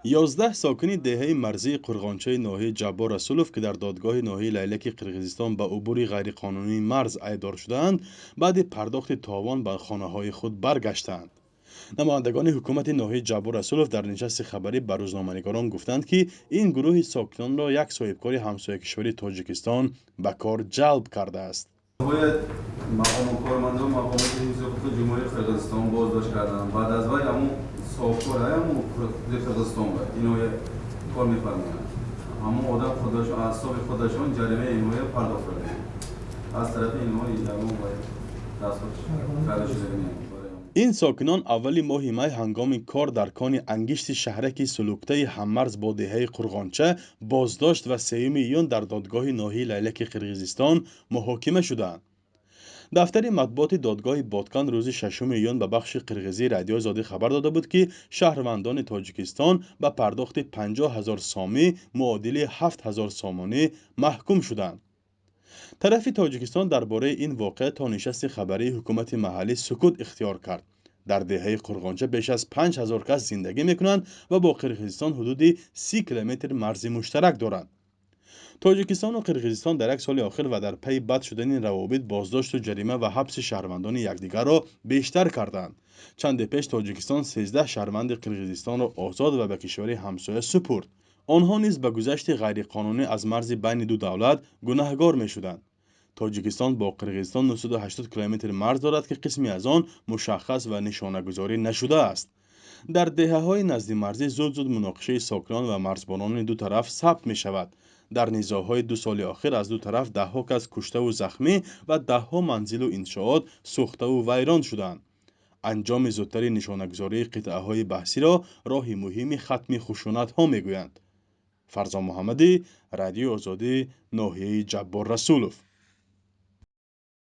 11 ساکن دهه مرزی قرغانچه ناحیه جبار رسولوف که در دادگاه ناحیه لیلک قرقیزستان به عبور غیرقانونی مرز ایدار شدند بعد پرداخت تاوان به خانه‌های خود برگشتند. نمایندگان حکومت ناحیه جبار رسولوف در نشست خبری به روزنامه‌نگاران گفتند که این گروه ساکنان را یک صاحبکار همسایه کشوری تاجیکستان به کار جلب کرده است. باید مقام کارمندان مقامات حفظ حقوق جمهوری قرقیزستان بازداشت کردند. بعد از وی همون صاحبکار همون قرقیزستان بود اینو کار می‌فرمایند. همون آدم خودشون از حساب خودشون جریمه اینو پرداخت کردند. از طرف اینو همون باید دستخوش کرده شده می‌آید. این ساکنان اولی ماه می هنگام کار در کان انگشت شهرک سلوکته هممرز با دهه قرغانچه بازداشت و 3 ایون در دادگاه ناحیه لیلک قرقیزستان محاکمه شدند. دفتر مطبوعات دادگاه بادکان روز 6 ایون به بخش قرقیزی رادیو آزادی خبر داده بود که شهروندان تاجیکستان به پرداخت 50,000 سامی معادل 7,000 سامانه محکوم شدند. طرف تاجیکستان درباره این واقعه تا نشست خبری حکومت محلی سکوت اختیار کرد. در دهه قرغانچه بیش از 5,000 کس زندگی میکنند و با قرقیزستان حدود 30 کیلومتر مرز مشترک دارند. تاجیکستان و قرقیزستان در یک سال آخر و در پی بد شدن این روابط بازداشت و جریمه و حبس شهروندان یکدیگر را بیشتر کردند. چند پیش تاجیکستان 13 شهروند قرقیزستان را آزاد و به کشور همسایه سپرد. آنها نیز به گذشت غیرقانونی از مرز بین دو دولت گناهکار میشدند. تاجیکستان با قرقیزستان 980 کیلومتر مرز دارد که قسمی از آن مشخص و نشانه گذاری نشده است. در دهه‌های نزد مرزی زود مناقشه ساکنان و مرزبانان دو طرف ثبت می شود. در نزاع‌های 2 سال اخیر از دو طرف ده‌ها کس کشته و زخمی و ده‌ها منزل و انشاءات سوخته و ویران شدند. انجام زودتری نشانه‌گذاری قطعه‌های بحثی را راه مهم ختم خشونت‌ها می‌گویند. فرزان محمدی، رادیو آزادی، ناحیه جبار رسولوف.